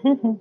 Hmm?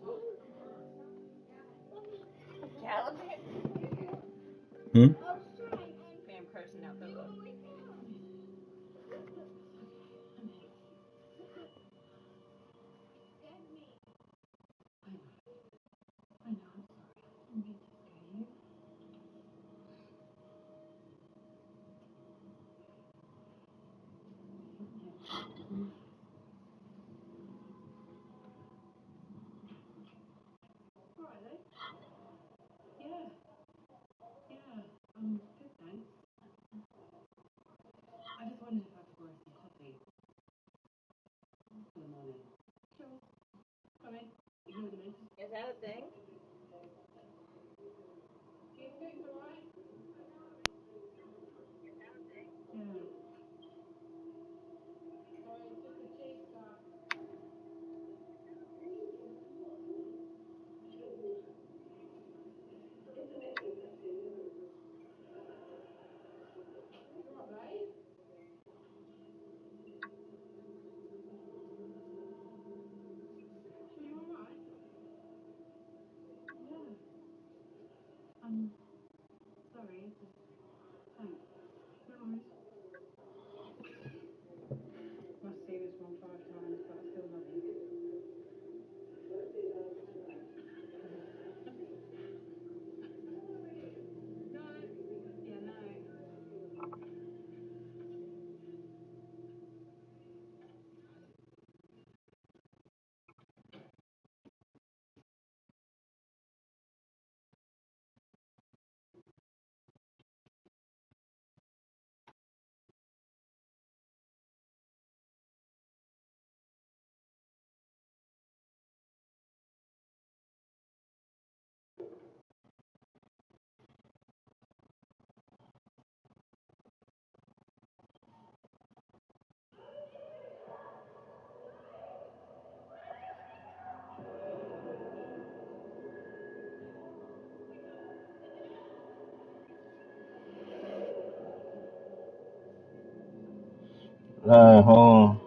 Hold on.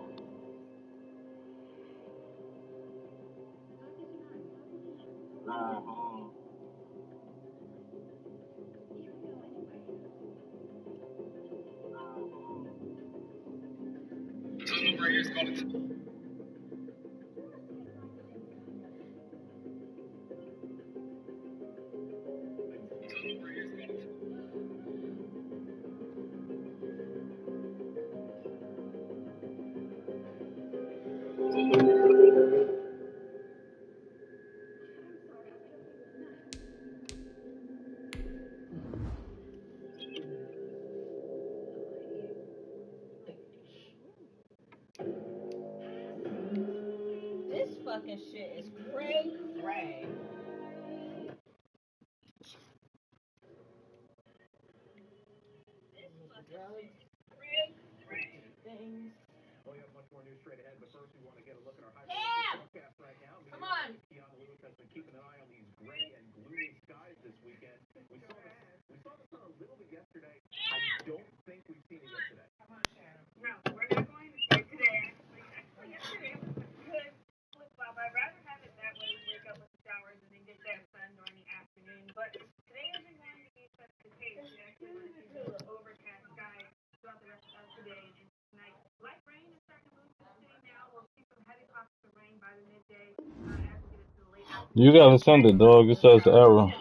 You gotta send it, dog. It says error.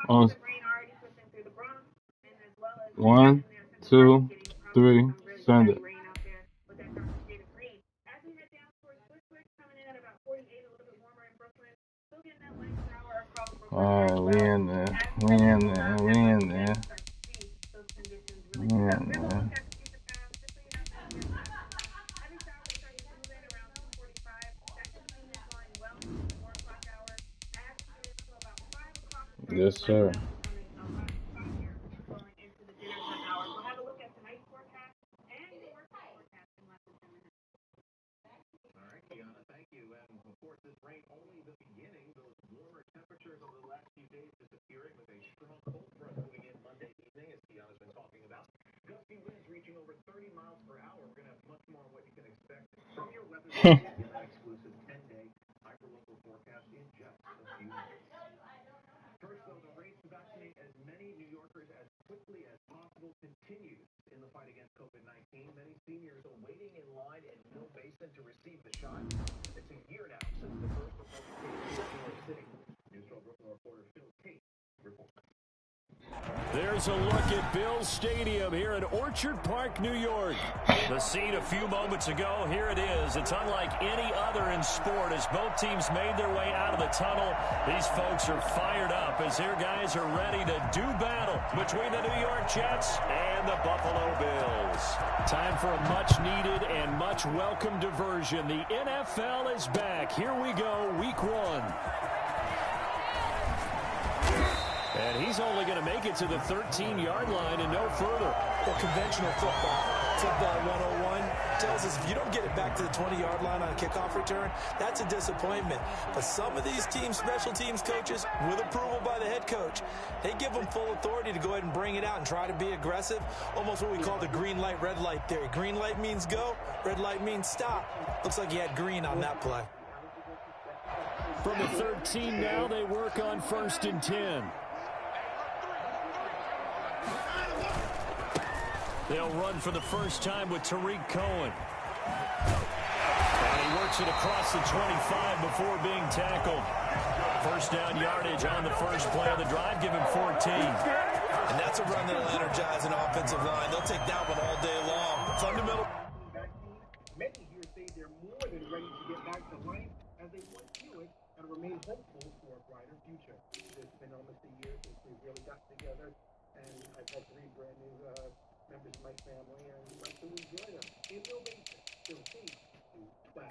On 1, 2, 3, send it. Alright, we in there. We in there. We in there. We in there. Yes, sir. There's a look at Bills Stadium here in Orchard Park, New York. The scene a few moments ago, here it is. It's unlike any other in sport as both teams made their way out of the tunnel. These folks are fired up as their guys are ready to do battle between the New York Jets and the Buffalo Bills. Time for a much-needed and much-welcome diversion. The NFL is back. Here we go, Week 1. And he's only going to make it to the 13-yard line and no further. Well, conventional football 101 tells us if you don't get it back to the 20-yard line on a kickoff return, that's a disappointment. But some of these teams, special teams coaches, with approval by the head coach, they give them full authority to go ahead and bring it out and try to be aggressive. Almost what we call the green light, red light theory. Green light means go, red light means stop. Looks like he had green on that play. From the 13 now, they work on 1st and 10. They'll run for the first time with Tariq Cohen. And he works it across the 25 before being tackled. First down yardage on the first play of the drive. Give him 14. And that's a run that'll energize an offensive line. They'll take that one all day long. Fundamental. Many here say they're more than ready to get back to life as they once knew it and remain hopeful for a brighter future. It's been almost a year since we really got together, and I've had 3 brand new members of my family, and I'd like to enjoy them. In no basis, still safe to 12.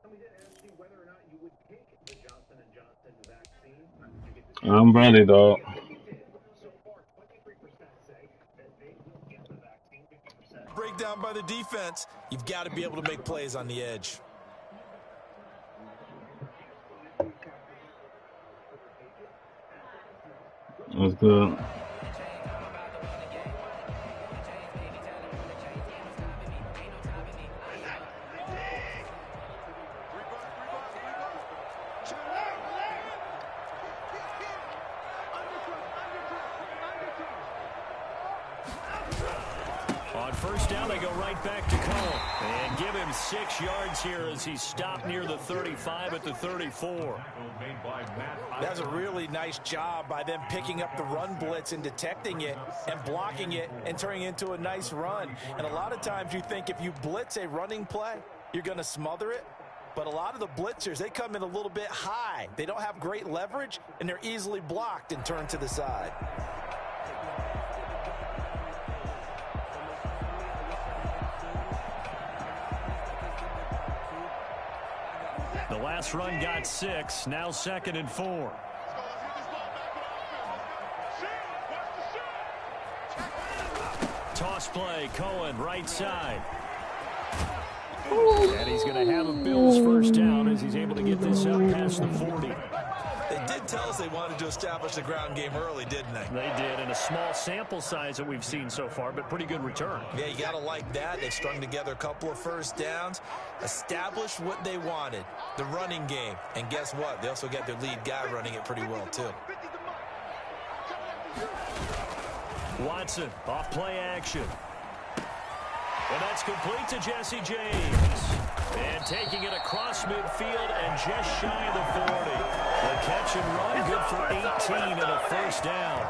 And we did ask you whether or not you would take the Johnson & Johnson vaccine. You get this I'm ready, dog. so far, 23% say that they will get the vaccine, 50%. Breakdown by the defense. You've got to be able to make plays on the edge. That's good. On first down, they go right back to Cole. And give him 6 yards here as he stopped near the 35 at the 34. That's a really nice job by them picking up the run blitz and detecting it and blocking it and turning it into a nice run. And a lot of times you think if you blitz a running play, you're going to smother it. But a lot of the blitzers, they come in a little bit high. They don't have great leverage, and they're easily blocked and turned to the side. The last run got 6, now 2nd and 4. Toss play, Cohen, right side. And he's going to have a Bills first down as he's able to get this up past the 40. They did tell us they wanted to establish the ground game early, didn't they? They did, and a small sample size that we've seen so far, but pretty good return. Yeah, you got to like that. They've strung together a couple of first downs, established what they wanted, the running game. And guess what? They also got their lead guy running it pretty well, too. Watson, off play action. And that's complete to Jesse James. And taking it across midfield and just shy of the 40. The catch and run, good for 18 and a first down.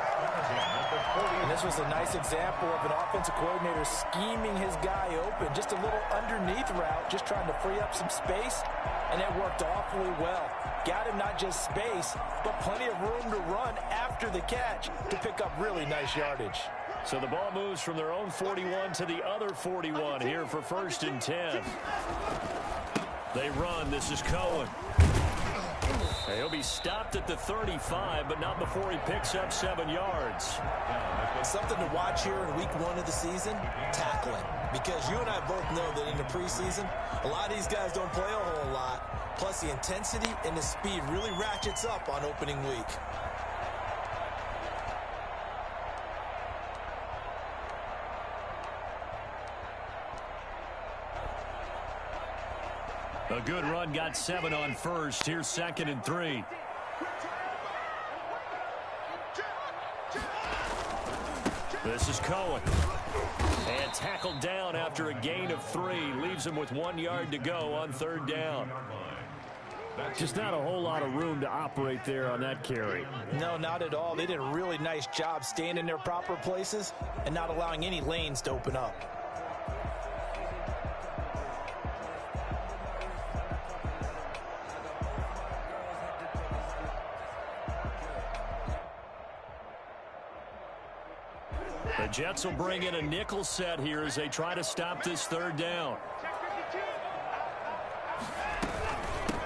And this was a nice example of an offensive coordinator scheming his guy open. Just a little underneath route, just trying to free up some space. And it worked awfully well. Got him not just space, but plenty of room to run after the catch to pick up really nice yardage. So the ball moves from their own 41 to the other 41 here for 1st and 10. They run. This is Cohen. He'll be stopped at the 35, but not before he picks up 7 yards. Something to watch here in week 1 of the season, tackling. Because you and I both know that in the preseason, a lot of these guys don't play a whole lot. Plus, the intensity and the speed really ratchets up on opening week. A good run, got 7 on first. Here's 2nd and 3. This is Cohen. And tackled down after a gain of 3. Leaves him with 1 yard to go on 3rd down. Just not a whole lot of room to operate there on that carry. No, not at all. They did a really nice job staying in their proper places and not allowing any lanes to open up. The Jets will bring in a nickel set here as they try to stop this 3rd down.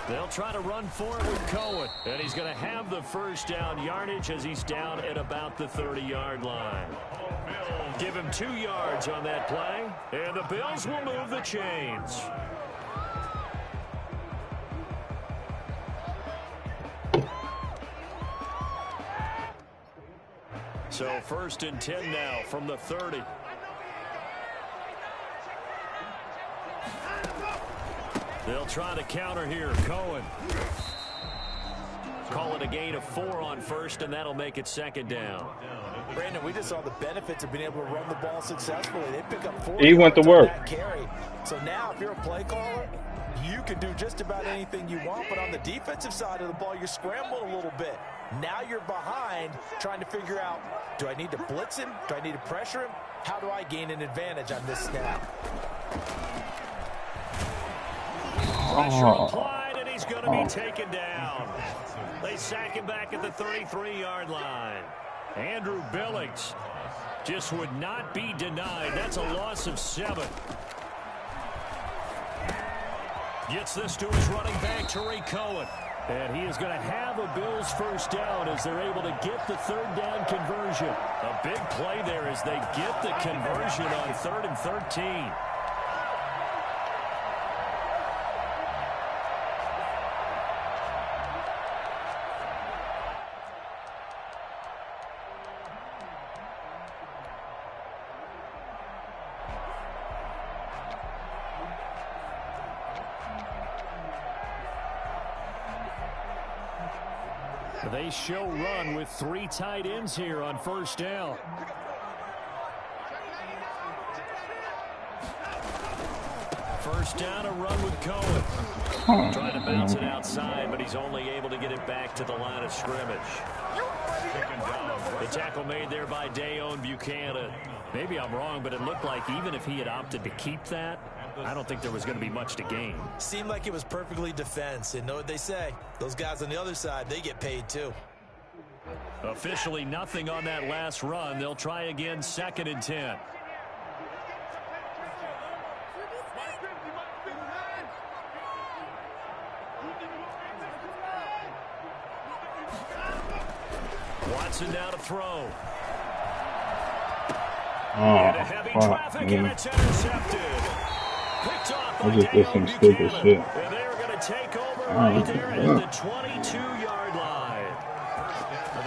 They'll try to run for it with Cohen. And he's going to have the 1st down yardage as he's down at about the 30-yard line. Give him 2 yards on that play. And the Bills will move the chains. So 1st and 10 now from the 30. They'll try to counter here. Cohen. Call it a gain of 4 on 1st, and that'll make it 2nd down. Brandon, we just saw the benefits of being able to run the ball successfully. They pick up 4 He went to work. That carry. So now, if you're a play caller, you can do just about anything you want, but on the defensive side of the ball, you're scrambling a little bit. Now you're behind, trying to figure out, do I need to blitz him? Do I need to pressure him? How do I gain an advantage on this snap? Pressure applied, and he's going to be taken down. They sack him back at the 33-yard line. Andrew Billings just would not be denied. That's a loss of 7. Gets this to his running back, Tariq Cohen. And he is going to have a Bills 1st down as they're able to get the 3rd down conversion. A big play there as they get the conversion on 3rd and 13. They show run with 3 tight ends here on 1st down. First down, a run with Cohen. Trying to bounce it outside, but he's only able to get it back to the line of scrimmage. The tackle made there by Dayon Buchanan. Maybe I'm wrong, but it looked like even if he had opted to keep that, I don't think there was going to be much to gain. Seemed like it was perfectly defense. And know what they say? Those guys on the other side, they get paid too. Officially nothing on that last run. They'll try again, 2nd and 10. Watson now to throw. Oh, Heavy fuck, traffic, and man. it's intercepted. Picked off I by just did some Dayon stupid Buchanan. shit. And they're going to take over Oh, right there at yeah. the 22-yard line.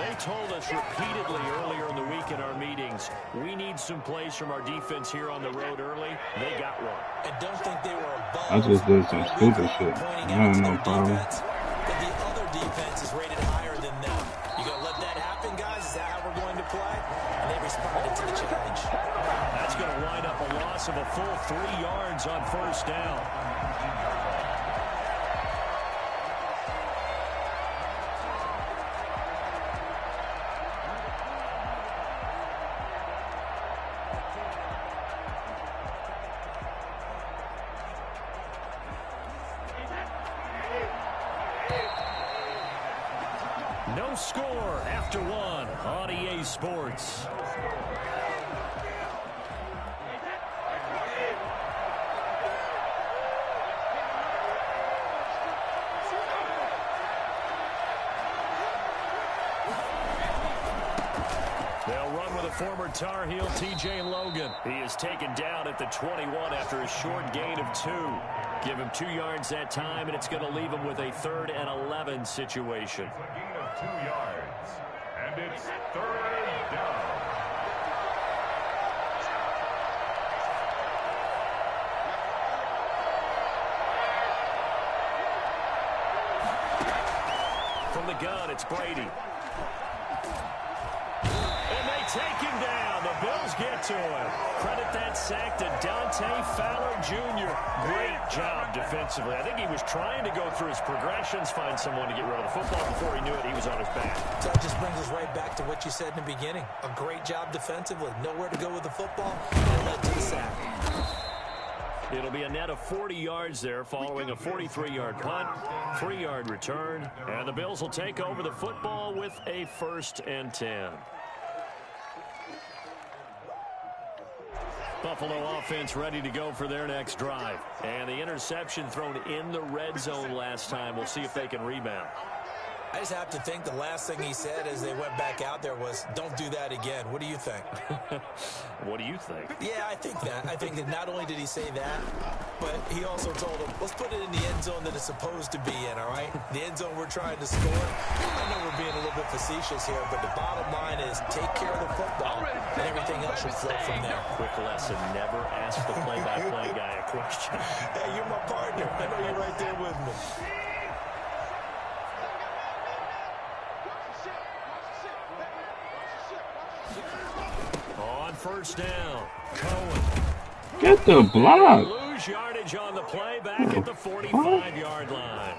They told us repeatedly earlier in the week in our meetings, we need some plays from our defense here on the road early. They got one. And don't think they were above. I just did some stupid shit. Pointing I out to have no their problem. defense, but the other defense is rated higher than them. You going to let that happen, guys? Is that how we're going to play? And they responded to the challenge. That's going to wind up a loss of a full 3 yards on 1st down. No score after 1 on EA Sports. They'll run with a former Tar Heel, TJ Logan. He is taken down at the 21 after a short gain of 2. Give him 2 yards that time, and it's going to leave him with a 3rd and 11 situation. A gain of 2 yards, and it's 3rd down. From the gun, it's Brady. And they take him down. The Bills get to him. Credit that sack to Dante Fowler Jr. Great job defensively. I think he was trying to go through his progressions, find someone to get rid of the football. Before he knew it, he was on his back. So that just brings us right back to what you said in the beginning. A great job defensively. Nowhere to go with the football. And led to the sack. It'll be a net of 40 yards there following a 43-yard punt, 3-yard return. And the Bills will take over the football with a 1st and 10. Buffalo offense ready to go for their next drive. And the interception thrown in the red zone last time. We'll see if they can rebound. I just have to think the last thing he said as they went back out there was, don't do that again. What do you think? What do you think? Yeah, I think that. I think that not only did he say that, but he also told him, let's put it in the end zone that it's supposed to be in, all right? The end zone we're trying to score. I know we're being a little bit facetious here, but the bottom line is take care of the football, and everything else will flow from there. Quick lesson, never ask the play-by-play guy a question. Hey, you're my partner. I know you're right there with me. On 1st down, Cohen. Get the block. Lose yardage on the play back at the 45-yard line.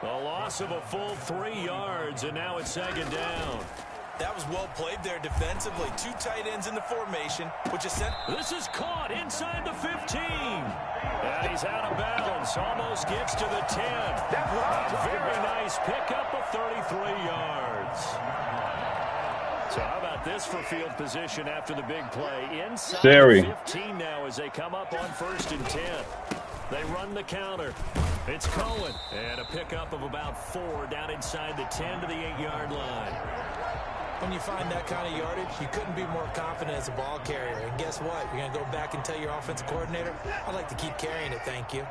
A loss of a full 3 yards, and now it's 2nd down. That was well played there defensively. 2 tight ends in the formation, which is sent. This is caught inside the 15. And he's out of bounds. Almost gets to the 10. Very nice pickup of 33 yards. So how about this for field position after the big play? Inside the 15 now as they come up on 1st and 10. They run the counter. It's Cohen. And a pickup of about 4 down inside the 10 to the 8-yard line. When you find that kind of yardage, you couldn't be more confident as a ball carrier. And guess what? You're going to go back and tell your offensive coordinator, I'd like to keep carrying it, thank you.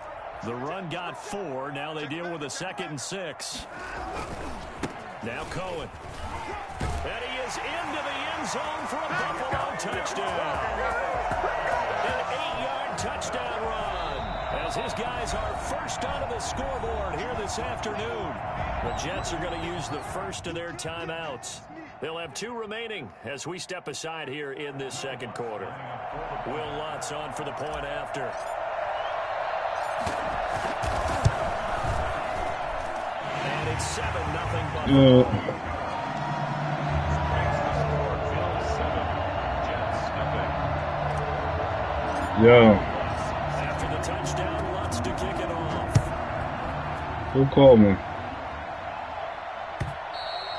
The run got 4. Now they deal with a 2nd and 6. Now Cohen. And he is into the end zone for a Buffalo touchdown. An 8-yard touchdown run as his guys are first onto the scoreboard here this afternoon. The Jets are going to use the first of their timeouts. They'll have 2 remaining as we step aside here in this 2nd quarter. Will Lutz on for the point after. And it's 7-0 Buffalo. After the touchdown, Lutz to kick it off. Who called me?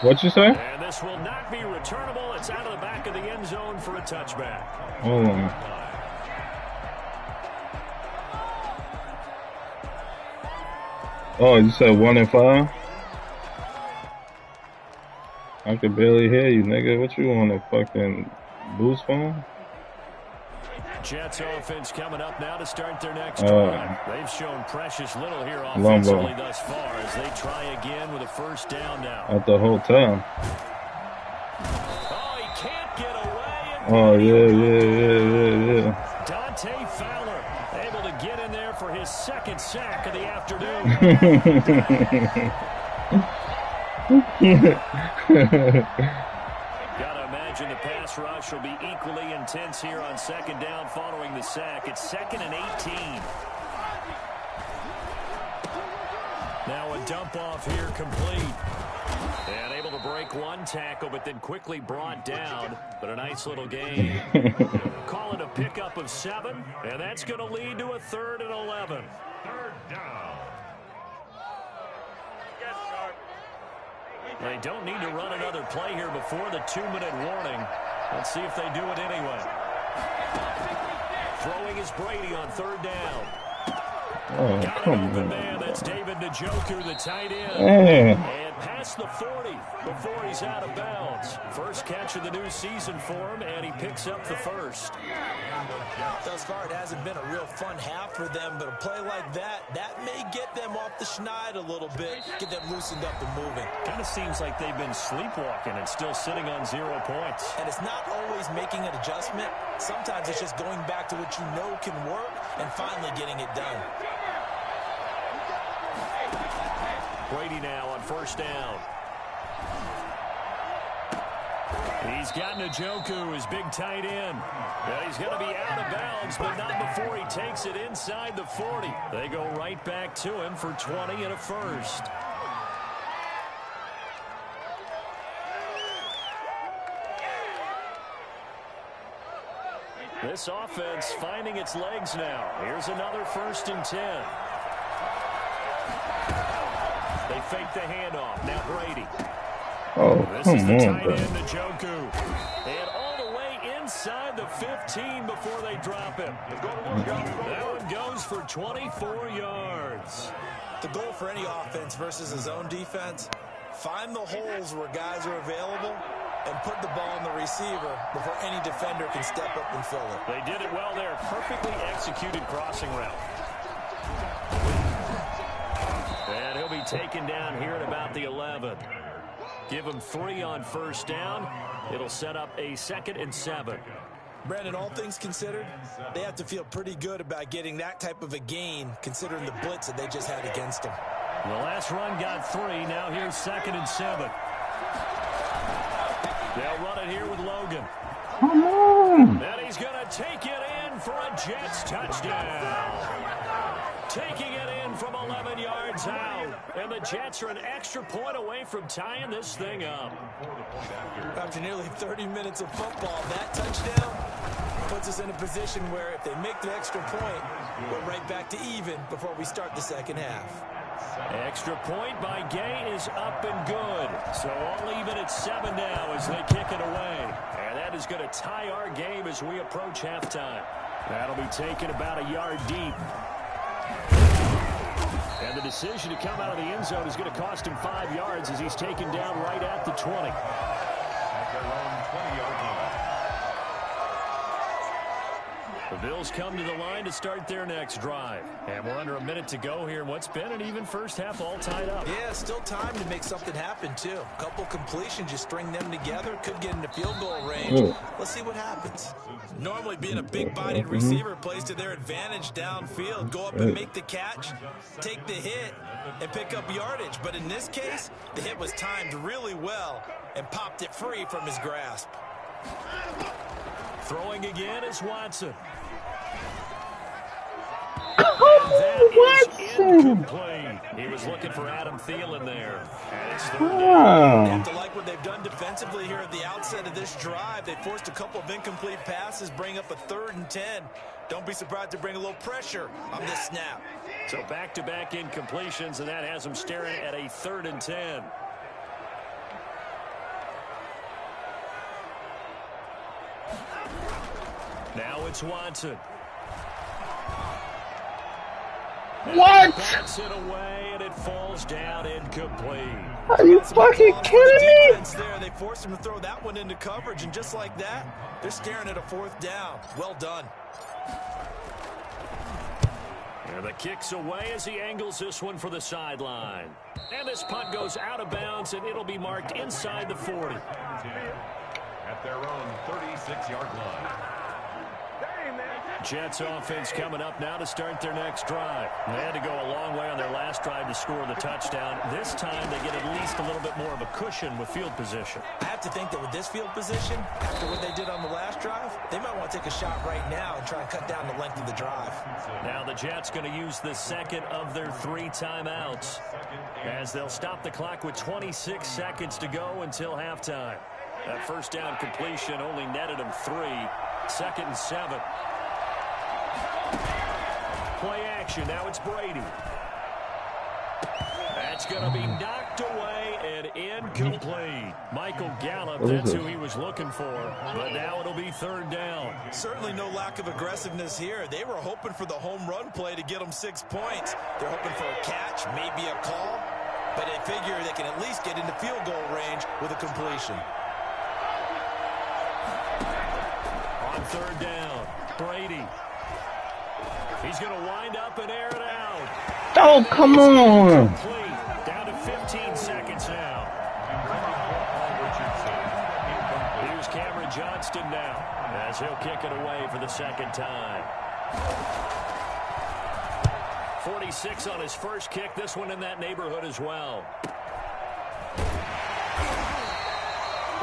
What you say? And this will not be returnable. It's out of the back of the end zone for a touchback. Hold on. Oh, you said 1 and 5? I could barely hear you, nigga. What you on, a fucking boost phone? Jets offense coming up now to start their next drive. They've shown precious little here offensively thus far as they try again with a 1st down now. At the hotel. Oh, he can't get away. Oh, yeah. Dante Fowler able to get in there for his 2nd sack of the afternoon. Gotta imagine the pass rush will be equally intense here on 2nd down following the sack. It's 2nd and 18. Now a dump off here complete. And able to break 1 tackle, but then quickly brought down. But a nice little gain. Call it a pickup of 7, and that's going to lead to a 3rd and 11. 3rd down. They don't need to run another play here before the 2-minute warning. Let's see if they do it anyway. Throwing is Brady on 3rd down. Oh, got come an open on. man. That's David Njoku, the tight end. Yeah. And past the 40 before he's out of bounds. First catch of the new season for him, and he picks up the 1st. Thus far, it hasn't been a real fun half for them, but a play like that may get them off the schneid a little bit, get them loosened up and moving. Kind of seems like they've been sleepwalking and still sitting on 0 points. And it's not always making an adjustment. Sometimes it's just going back to what you know can work and finally getting it done. Brady now on 1st down. He's got Njoku, his big tight end. And he's going to be out of bounds, but not before he takes it inside the 40. They go right back to him for 20 and a first. This offense finding its legs now. Here's another 1st and 10. They fake the handoff. Now Brady. Oh, This is come the on, tight bro. end, Njoku. And all the way inside the 15 before they drop him. That one goes for 24 yards. The goal for any offense versus his own defense, find the holes where guys are available and put the ball in the receiver before any defender can step up and fill it. They did it well there. Perfectly executed crossing route. And he'll be taken down here at about the 11. Give him 3 on 1st down. It'll set up a 2nd and 7. Brandon, all things considered, they have to feel pretty good about getting that type of a gain considering the blitz that they just had against them. The last run got 3. Now here's 2nd and 7. They'll run it here with Logan. Come on. And he's going to take it in for a Jets touchdown. Taking it in from 11 yards out. And the Jets are an extra point away from tying this thing up. After nearly 30 minutes of football, that touchdown puts us in a position where if they make the extra point, we're right back to even before we start the second half. Extra point by Gay is up and good. So all even at 7 now as they kick it away. And that is going to tie our game as we approach halftime. That'll be taken about a yard deep. And the decision to come out of the end zone is going to cost him 5 yards as he's taken down right at the 20. At their own 20-yard line. The Bills come to the line to start their next drive. And we're under a minute to go here in what's been an even first half all tied up. Yeah, still time to make something happen, too. A couple completions, you string them together, could get into field goal range. Let's see what happens. Normally being a big-bodied receiver plays to their advantage downfield. Go up and make the catch, take the hit, and pick up yardage. But in this case, the hit was timed really well and popped it free from his grasp. Throwing again is Watson. Incomplete. He was looking for Adam Thielen there. And it's 3rd down. They have to like what they've done defensively here at the outset of this drive. They forced a couple of incomplete passes, bring up a 3rd and 10. Don't be surprised to bring a little pressure on this snap. So back-to-back incompletions, and that has them staring at a 3rd and 10. Now it's Watson. What? Bats it away, and it falls down incomplete. Are you fucking kidding me? There, they forced him to throw that one into coverage, and just like that, they're staring at a 4th down. Well done. And the kick's away as he angles this one for the sideline. And this punt goes out of bounds, and it'll be marked inside the 40. At their own 36-yard line. Jets offense coming up now to start their next drive. They had to go a long way on their last drive to score the touchdown. This time they get at least a little bit more of a cushion with field position. I have to think that with this field position, after what they did on the last drive, they might want to take a shot right now and try and cut down the length of the drive. Now the Jets going to use the second of their 3 timeouts as they'll stop the clock with 26 seconds to go until halftime. That first down completion only netted them 3. 2nd and 7. Play action. Now it's Brady. That's going to be knocked away and incomplete. Michael Gallup, that's who he was looking for. But now it'll be 3rd down. Certainly no lack of aggressiveness here. They were hoping for the home run play to get them 6 points. They're hoping for a catch, maybe a call. But they figure they can at least get into field goal range with a completion. On 3rd down, Brady. He's going to wind up and air it out. Oh, come on. Complete. Down to 15 seconds now. Here's Cameron Johnston now as he'll kick it away for the 2nd time. 46 on his first kick. This one in that neighborhood as well.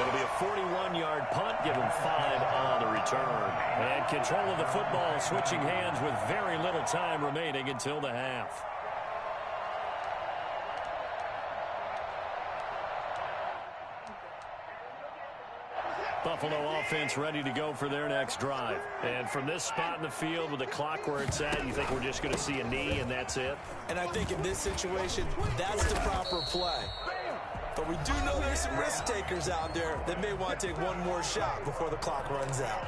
It'll be a 41-yard punt, give him 5 on the return. And control of the football, switching hands with very little time remaining until the half. Buffalo offense ready to go for their next drive. And from this spot in the field with the clock where it's at, you think we're just going to see a knee and that's it? And I think in this situation, that's the proper play. But we do know there's some risk takers out there that may want to take one more shot before the clock runs out.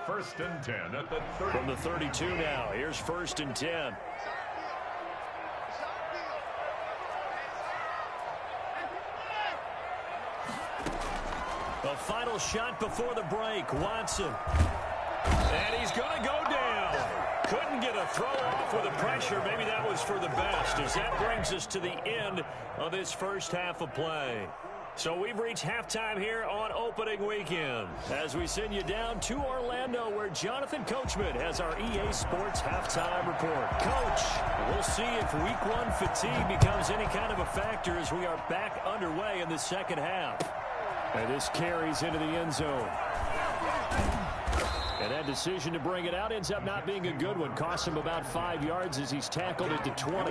1st and 10 at the 30. From the 32 now, here's 1st and 10. The final shot before the break, Watson. And he's going to go down. Couldn't get a throw off with the pressure. Maybe that was for the best, as that brings us to the end of this first half of play. So we've reached halftime here on opening weekend as we send you down to Orlando, where Jonathan Coachman has our EA Sports halftime report. Coach, we'll see if week 1 fatigue becomes any kind of a factor as we are back underway in the second half. And this carries into the end zone. And that decision to bring it out ends up not being a good one. Costs him about 5 yards as he's tackled at the 20.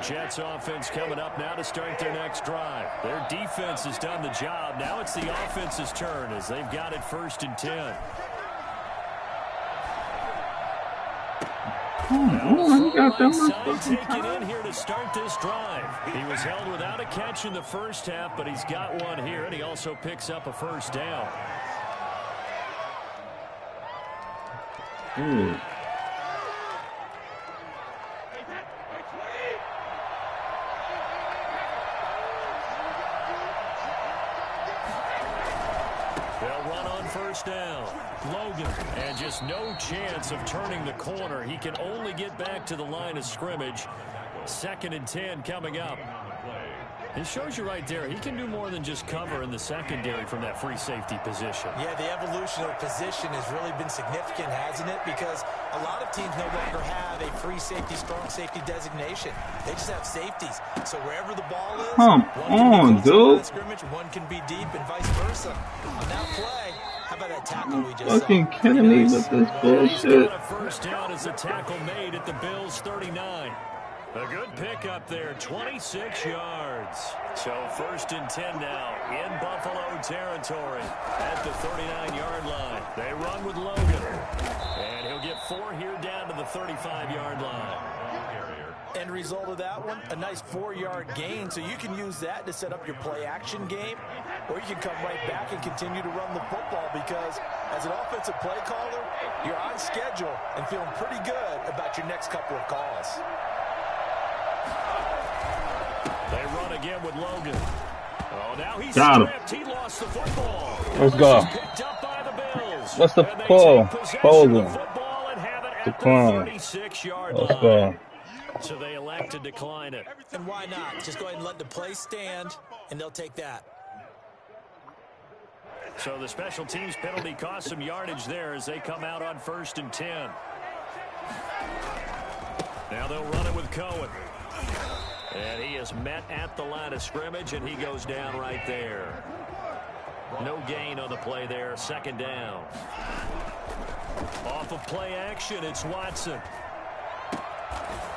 Jets offense coming up now to start their next drive. Their defense has done the job. Now it's the offense's turn as they've got it 1st and 10. You got that much Taken in here to start this drive. He was held without a catch in the first half, but he's got one here, and he also picks up a 1st down. They'll run on 1st down. Logan, and just no chance of turning the corner. He can only get back to the line of scrimmage. 2nd and 10 coming up. It shows you right there, he can do more than just cover in the secondary from that free safety position. Yeah, the evolution of position has really been significant, hasn't it? Because a lot of teams no longer have a free safety, strong safety designation. They just have safeties. So wherever the ball is, come on, dude. Scrimmage, one can be deep and vice versa. On that play, how about that tackle we just Fucking saw? kidding me with this bullshit. A 1st down as a tackle made at the Bills' 39. A good pickup there, 26 yards. So 1st and 10 now in Buffalo territory at the 39-yard line. They run with Logan. And he'll get 4 here down to the 35-yard line. End result of that one, a nice 4-yard gain. So you can use that to set up your play-action game, or you can come right back and continue to run the football because as an offensive play caller, you're on schedule and feeling pretty good about your next couple of calls. They run again with Logan. Oh, now he's got stripped. He lost the football. Let's go. Picked up by the Bills. What's the call? Holding. Decline. Let's go. So they elect to decline it. And why not? Just go ahead and let the play stand, and they'll take that. So the special teams penalty cost some yardage there as they come out on 1st and 10. Now they'll run it with Cohen. And he is met at the line of scrimmage, and he goes down right there. No gain on the play there. 2nd down. Off of play action, it's Watson.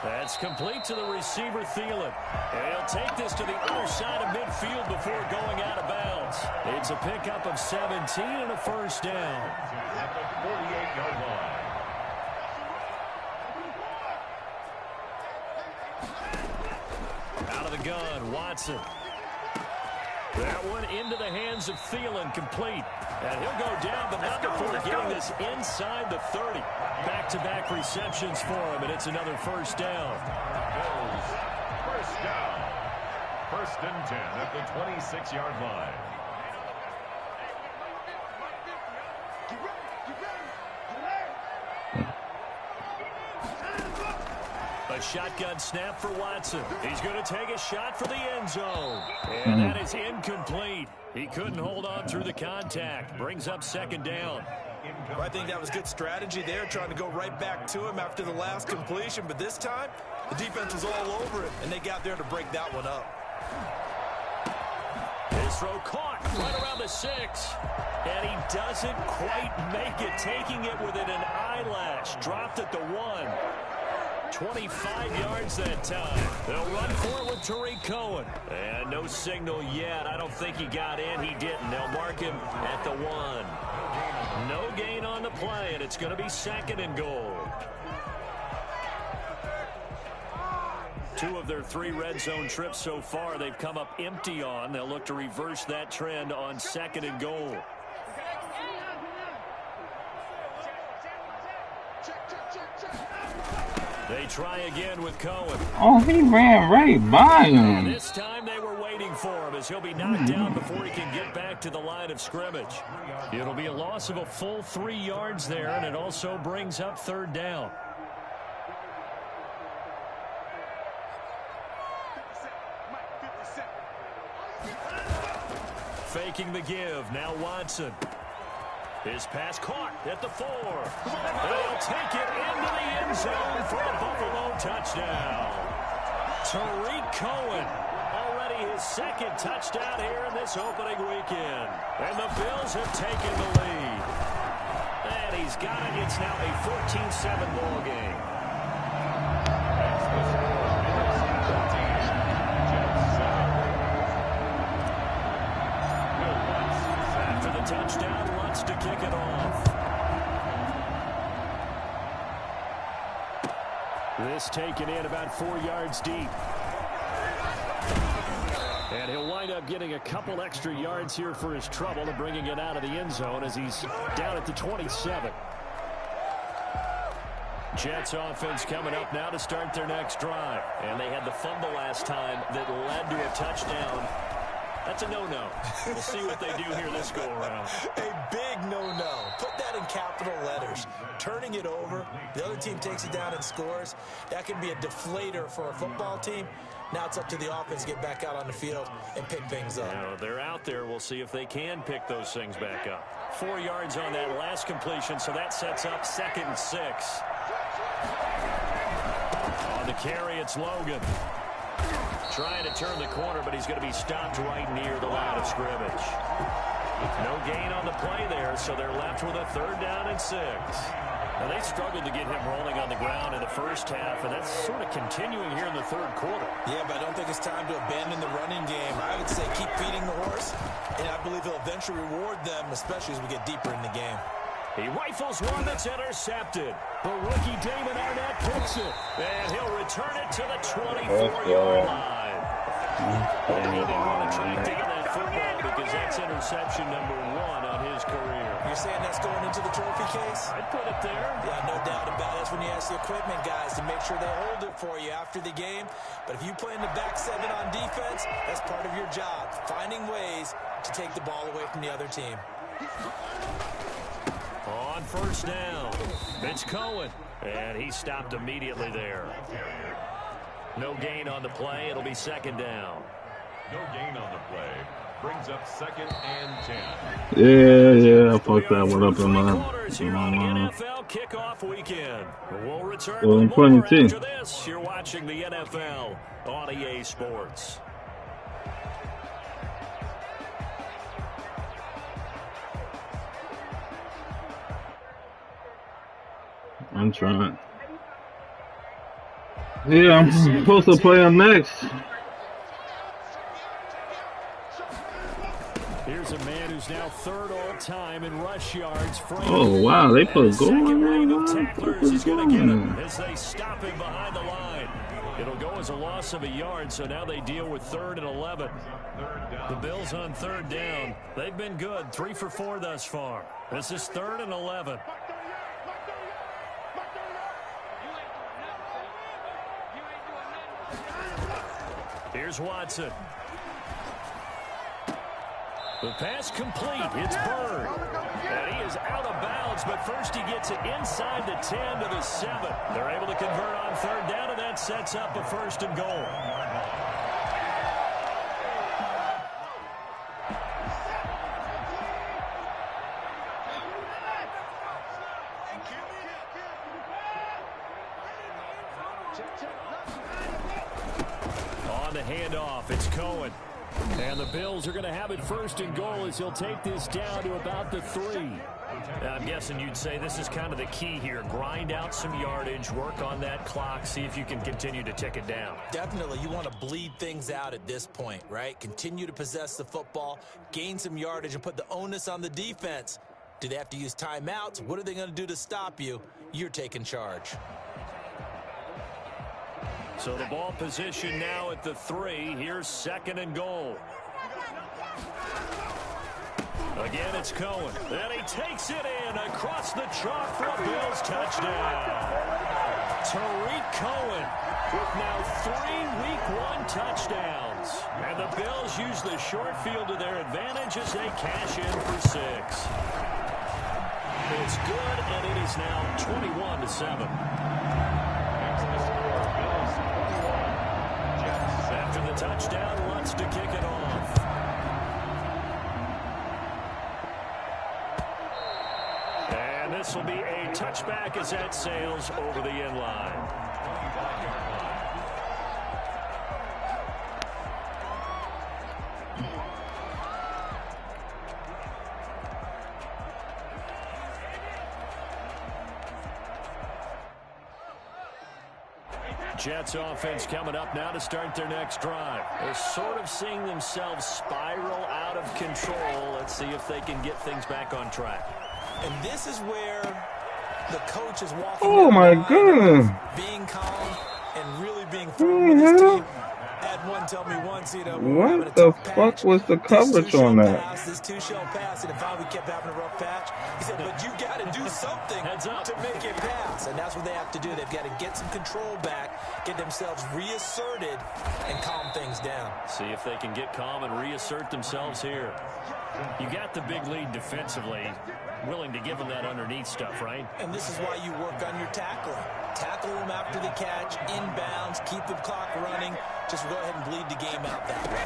That's complete to the receiver, Thielen. And he'll take this to the other side of midfield before going out of bounds. It's a pickup of 17 and a 1st down. At the 48-yard line. Out of the gun, Watson. That one into the hands of Thielen, complete. And he'll go down, but not before getting this inside the 30. Back-to-back receptions for him, and it's another 1st down. Bills, 1st down. 1st and 10 at the 26-yard line. A shotgun snap for Watson. He's going to take a shot for the end zone. And that is incomplete. He couldn't hold on through the contact. Brings up 2nd down. Well, I think that was good strategy there, trying to go right back to him after the last completion. But this time, the defense was all over it, and they got there to break that one up. His throw caught right around the 6. And he doesn't quite make it, taking it within an eyelash. Dropped at the 1. 25 yards that time. They'll run for it with Tariq Cohen. And no signal yet. I don't think he got in. He didn't. They'll mark him at the 1. No gain on the play, and it's going to be 2nd and goal. 2 of their 3 red zone trips so far they've come up empty on. They'll look to reverse that trend on 2nd and goal. They try again with Cohen. Oh, he ran right by him. This time they were waiting for him as he'll be knocked down before he can get back to the line of scrimmage. It'll be a loss of a full 3 yards there, and it also brings up 3rd down. Faking the give. Now Watson. His pass caught at the 4. And he'll take it into the end zone for a Buffalo touchdown. Tariq Cohen, already his 2nd touchdown here in this opening weekend. And the Bills have taken the lead. And he's got it. It's now a 14-7 ball game. After the touchdown, wants to kick it off. This taken in about 4 yards deep. And he'll wind up getting a couple extra yards here for his trouble and bringing it out of the end zone as he's down at the 27. Jets offense coming up now to start their next drive. And they had the fumble last time that led to a touchdown. That's a no-no. We'll see what they do here this go-around. A big no-no. Put that in capital letters. Turning it over, the other team takes it down and scores. That can be a deflator for a football team. Now it's up to the offense to get back out on the field and pick things up. Now, they're out there. We'll see if they can pick those things back up. 4 yards on that last completion, so that sets up 2nd and 6. On the carry, it's Logan. Trying to turn the corner, but he's going to be stopped right near the line of scrimmage. No gain on the play there, so they're left with a 3rd down and 6. Now, they struggled to get him rolling on the ground in the first half, and that's sort of continuing here in the 3rd quarter. Yeah, but I don't think it's time to abandon the running game. I would say keep feeding the horse, and I believe he'll eventually reward them, especially as we get deeper in the game. He rifles one that's intercepted. The rookie Damon Arnett picks it, and he'll return it to the 24-yard line. And he didn't want to try taking that football because that's interception number 1 on his career. You're saying that's going into the trophy case? I'd put it there. Yeah, no doubt about it. That's when you ask the equipment guys to make sure they hold it for you after the game. But if you play in the back 7 on defense, that's part of your job, finding ways to take the ball away from the other team. On 1st down, it's Cohen, and he stopped immediately there. No gain on the play. It'll be 2nd down. No gain on the play. Brings up 2nd and 10. Yeah, I fucked that one up in my Here on NFL kickoff weekend. We'll return well, with more too. after this. You're watching the NFL on EA Sports. I'm trying. Yeah, I'm supposed to play him next. Here's a man who's now 3rd all-time in rush yards. Oh, wow, they put a goal Second wave on of there? tacklers is going to get him as they stop him behind the line. It'll go as a loss of a yard, so now they deal with 3rd and 11. The Bills on 3rd down. They've been good, 3 for 4 thus far. This is 3rd and 11. Here's Watson. The pass complete. It's Bird. And he is out of bounds, but first he gets it inside the 10 to the 7. They're able to convert on 3rd down, and that sets up a 1st and goal. On the handoff, it's Cohen. And the Bills are going to have it first and goal as he'll take this down to about the 3. I'm guessing you'd say this is kind of the key here. Grind out some yardage, work on that clock, see if you can continue to tick it down. Definitely, you want to bleed things out at this point, right? Continue to possess the football, gain some yardage, and put the onus on the defense. Do they have to use timeouts? What are they going to do to stop you? You're taking charge. So the ball position now at the 3. Here's second and goal. Again, it's Cohen. And he takes it in across the chalk for a Bills touchdown. Tariq Cohen with now 3 Week 1 touchdowns. And the Bills use the short field to their advantage as they cash in for 6. It's good, and it is now 21-7. After the touchdown, wants to kick it off. And this will be a touchback as that sails over the end line. Jets offense coming up now to start their next drive. They're sort of seeing themselves spiral out of control. Let's see if they can get things back on track. And this is where the coach is walking. Oh my goodness. Being calm and really being firm with his team. Had one tell me once, what the fuck was the coverage on that? This two shell pass, and finally we kept having a rough patch. He said, but you got to do something to make it pass. And that's what they have to do. They've got to get some control back, get themselves reasserted, and calm things down. See if they can get calm and reassert themselves here. You got the big lead defensively. Willing to give them that underneath stuff, right? And this is why you work on your tackling. Tackle them after the catch, inbounds, keep the clock running. Just go ahead and bleed the game out that way.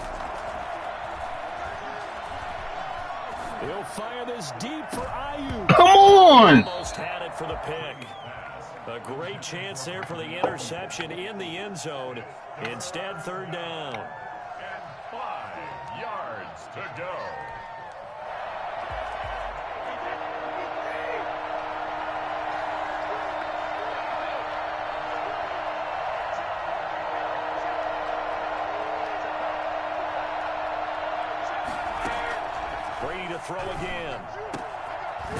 He'll fire this deep for IU. Come on! Almost had it for the pick. A great chance there for the interception in the end zone. Instead, third down. And 5 yards to go. Brady to throw again.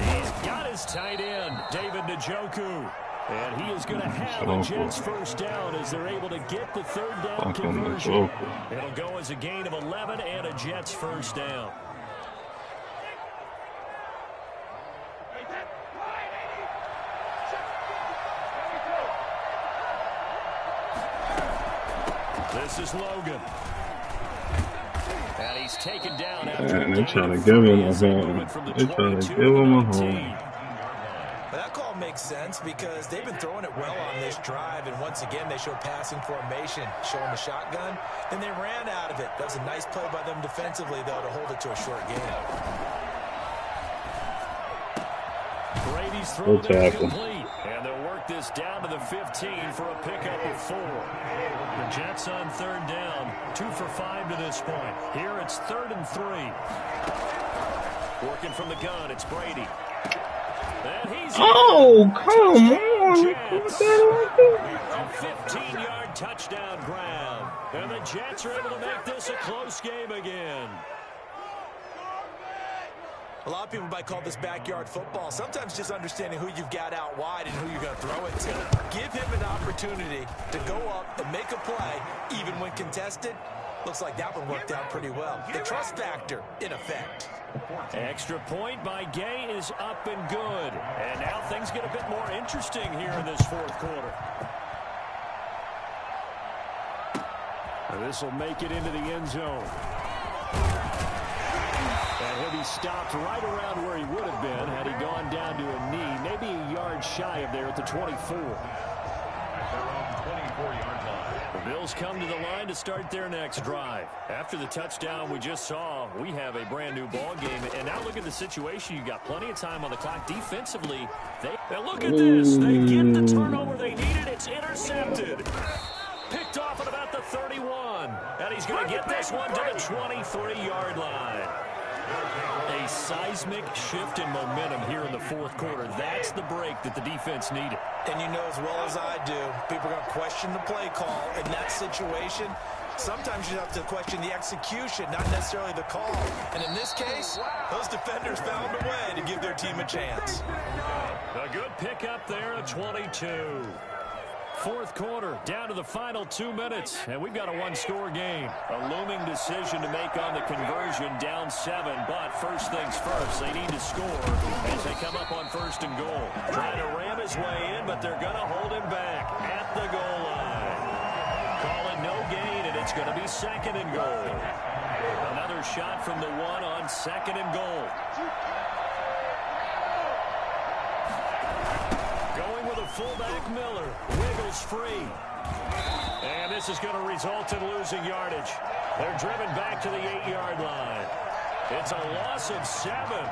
He's got his tight end, David Njoku. And he is going to have a Jets first down as they're able to get the third down conversion. It'll go as a gain of 11 and a Jets first down. This is Logan. And he's taken down after And they're trying to give him a home. They're trying to give him a home. But that call makes sense because they've been throwing it well on this drive, and once again they show passing formation, showing the shotgun. Then they ran out of it. That was a nice play by them defensively, though, to hold it to a short game. Brady's throw is complete, and they'll work this down to the 15 for a pickup of 4. The Jets on third down, 2 for 5 to this point. Here it's 3rd and 3. Working from the gun, it's Brady. And he's oh, come on. A 15-yard touchdown grab. And the Jets are able to make this a close game again. A lot of people might call this backyard football. Sometimes just understanding who you've got out wide and who you're going to throw it to. Give him an opportunity to go up and make a play, even when contested. Looks like that one worked out pretty well. The trust factor, in effect. Extra point by Gay is up and good. And now things get a bit more interesting here in this fourth quarter. This will make it into the end zone. And he'll be stopped right around where he would have been had he gone down to a knee, maybe a yard shy of there at the 24. At their own 24-yard line. The Bills come to the line to start their next drive. After the touchdown we just saw, we have a brand new ball game. And now look at the situation. You got plenty of time on the clock. Defensively, now look at this. They get the turnover they needed. It's intercepted. Picked off at about the 31. And he's going to get this one to the 23-yard line. A seismic shift in momentum here in the fourth quarter. That's the break that the defense needed. And you know as well as I do, people are going to question the play call in that situation. Sometimes you have to question the execution, not necessarily the call. And in this case, those defenders found a way to give their team a chance. A good pickup there at 22. Fourth quarter, down to the final 2 minutes, and we've got a one-score game. A looming decision to make on the conversion, down 7, but first things first, they need to score as they come up on first and goal. Trying to ram his way in, but they're going to hold him back at the goal line. Call it no gain, and it's going to be second and goal. Another shot from the one on second and goal. Going with a fullback, Miller. Wiggles free. And this is going to result in losing yardage. They're driven back to the 8-yard line. It's a loss of 7.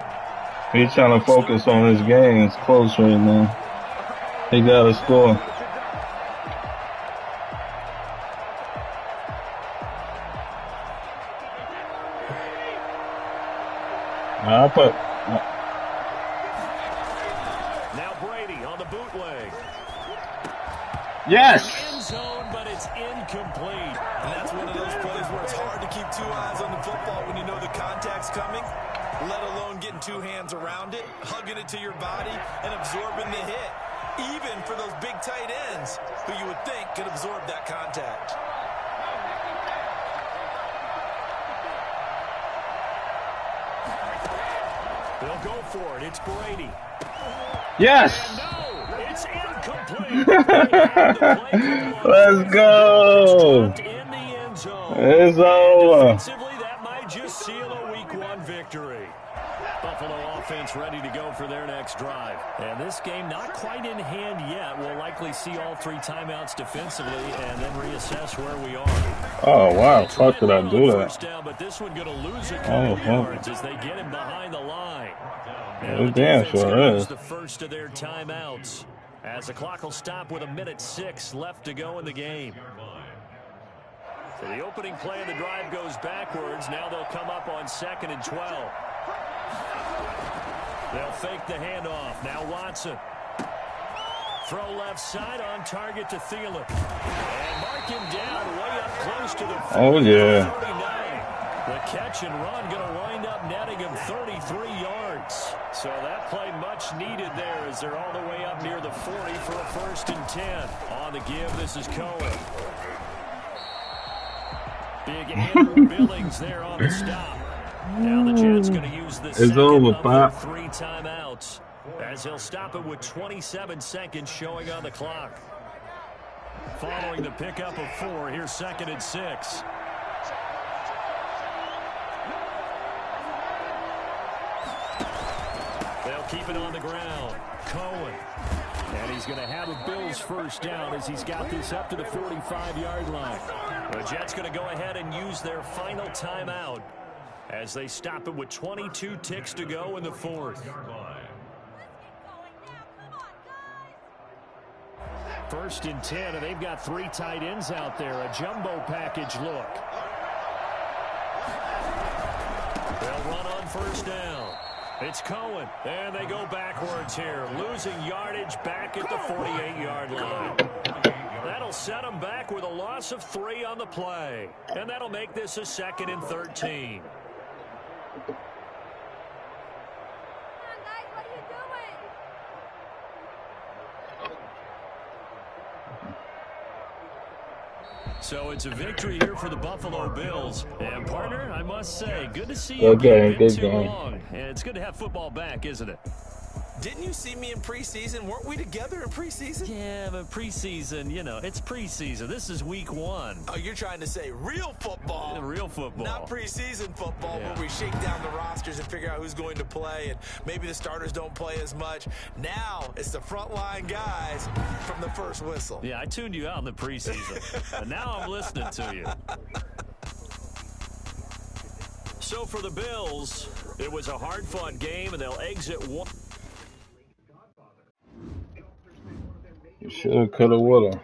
He's trying to focus on his game. It's close right now. He got to score. I put... Yes! End zone, but it's incomplete. And that's one of those plays where it's hard to keep 2 eyes on the football when you know the contact's coming, let alone getting 2 hands around it, hugging it to your body, and absorbing the hit. Even for those big tight ends who you would think could absorb that contact. They'll go for it. It's Brady. Yes! No, it's incomplete. Let's go! It's over. Defensively, that might just seal a week 1 victory. Buffalo offense ready to go for their next drive. And this game not quite in hand yet. We'll likely see all 3 timeouts defensively and then reassess where we are. Oh, wow. How could I do that? Down, but this one going to lose a couple yards as they get him behind the line. It damn sure is. The first of their timeouts as the clock will stop with 1:06 left to go in the game. So the opening play of the drive goes backwards. Now they'll come up on 2nd and 12. They'll fake the handoff. Now Watson. Throw left side on target to Thielen. And mark him down way up close to the 40, oh, yeah. 39. The catch and run going to wind up netting him 33 yards. So that play much needed there as they're all the way up near the 40 for a 1st and 10. On the give, this is Cohen. Big Andrew Billings there on the stop. Now the Jets going to use the second over, of Pop. 3 timeouts as he'll stop it with 27 seconds showing on the clock. Following the pickup of 4, here's 2nd and 6. They'll keep it on the ground. Cohen. And he's going to have a Bills first down as he's got this up to the 45-yard line. The Jets going to go ahead and use their final timeout as they stop it with 22 ticks to go in the 4th. 1st and 10, and they've got 3 tight ends out there. A jumbo package look. They'll run on 1st down. It's Cohen, and they go backwards here, losing yardage back at the 48-yard line. That'll set them back with a loss of 3 on the play, and that'll make this a 2nd and 13. So it's a victory here for the Buffalo Bills. And, partner, I must say, good to see you. Good game. Long. And it's good to have football back, isn't it? Didn't you see me in preseason? Weren't we together in preseason? Yeah, but preseason, it's preseason. This is week 1. Oh, you're trying to say real football. Real football. Not preseason football where we shake down the rosters and figure out who's going to play, and maybe the starters don't play as much. Now it's the frontline guys from the first whistle. Yeah, I tuned you out in the preseason, but now I'm listening to you. So for the Bills, it was a hard-fought game, and they'll exit one. You shoulda, coulda, woulda.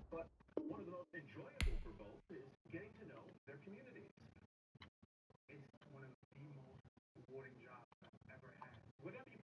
But one of the most enjoyable for both is getting to know their communities. It's one of the most rewarding